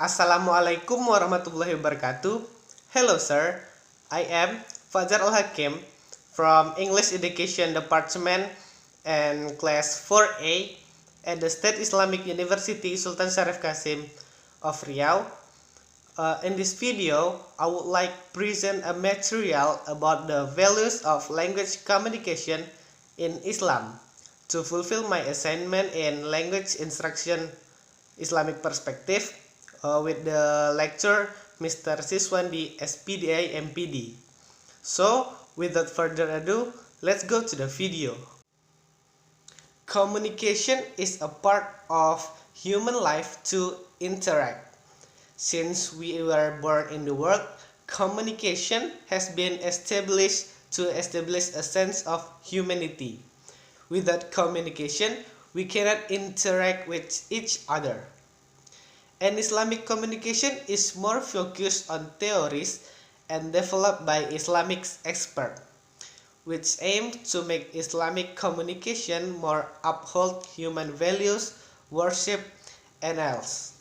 Assalamualaikum warahmatullahi wabarakatuh. Hello sir, I am Fajar Hakim from English Education Department and class 4A at the State Islamic University Sultan Syarif Qasim of Riau. In this video, I would like to present a material about the values of language communication in Islam to fulfill my assignment in language instruction Islamic perspective with the lecturer Mr. Siswandi SPDI MPD. So, without further ado, let's go to the video. Communication is a part of human life to interact. Since we were born in the world, communication has been established to establish a sense of humanity. Without communication, we cannot interact with each other. And Islamic communication is more focused on theories and developed by Islamic experts, which aim to make Islamic communication more uphold human values, worship, and else.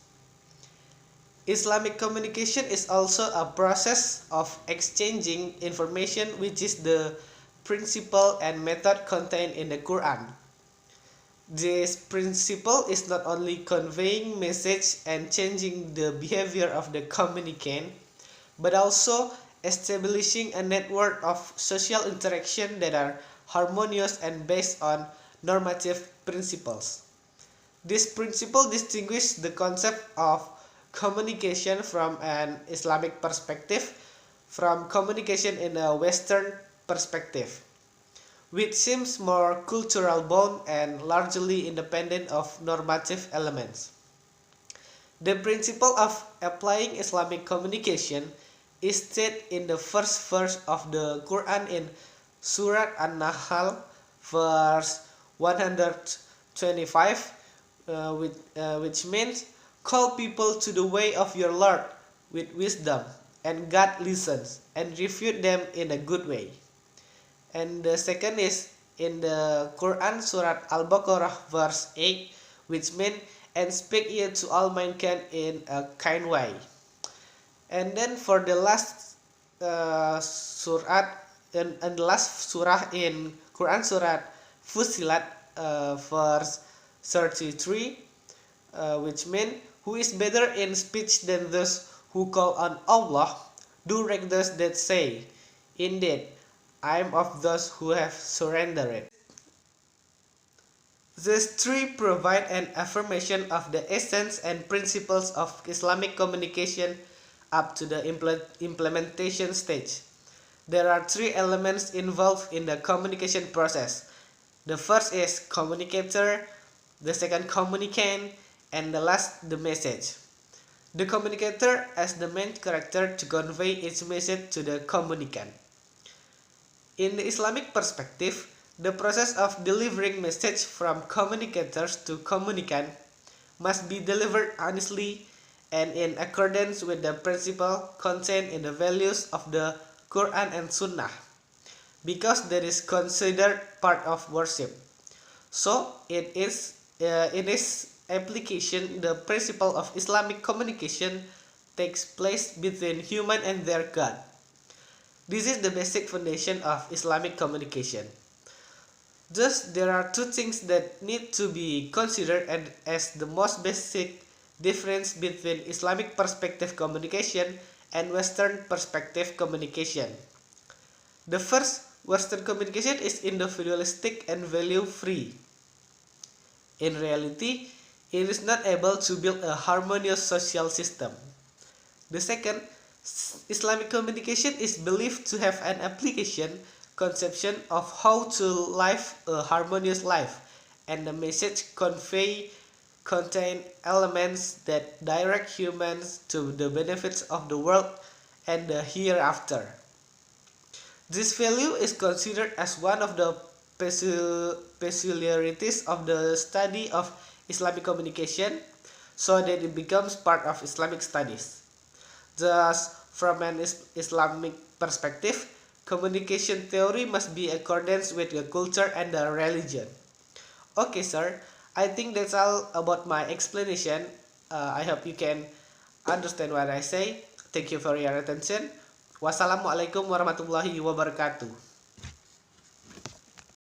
Islamic communication is also a process of exchanging information, which is the principle and method contained in the Quran. This principle is not only conveying message and changing the behavior of the communicant, but also establishing a network of social interaction that are harmonious and based on normative principles. This principle distinguishes the concept of communication from an Islamic perspective from communication in a Western perspective, which seems more cultural bound and largely independent of normative elements. The principle of applying Islamic communication is stated in the first verse of the Quran in Surah An-Nahl, verse 125, which means, "Call people to the way of your Lord with wisdom, and God listens, and refute them in a good way." And the second is in the Quran Surah Al-Baqarah verse 8, which means, "And speak ye to all mankind in a kind way." And then for the last surah and the last surah in Quran Surah Fusilat verse 33, which means, "Who is better in speech than those who call on Allah? Do read those that say, Indeed, I am of those who have surrendered." These three provide an affirmation of the essence and principles of Islamic communication up to the implementation stage. There are three elements involved in the communication process. The first is communicator, the second communicant, and the last the message. The communicator as the main character to convey its message to the communicant. In the Islamic perspective, the process of delivering message from communicators to communicant must be delivered honestly and in accordance with the principle contained in the values of the Quran and Sunnah, because that is considered part of worship. So it is in its application, the principle of Islamic communication takes place between human and their God. This is the basic foundation of Islamic communication. Thus, there are two things that need to be considered as the most basic difference between Islamic perspective communication and Western perspective communication. The first, Western communication is individualistic and value-free. In reality, it is not able to build a harmonious social system. The second, Islamic communication is believed to have an application conception of how to live a harmonious life, and the message contain elements that direct humans to the benefits of the world and the hereafter. This value is considered as one of the peculiarities of the study of Islamic communication, so that it becomes part of Islamic studies. Thus, from an Islamic perspective, communication theory must be in accordance with the culture and the religion. Okay, sir, I think that's all about my explanation. I hope you can understand what I say. Thank you for your attention. Wassalamualaikum warahmatullahi wabarakatuh.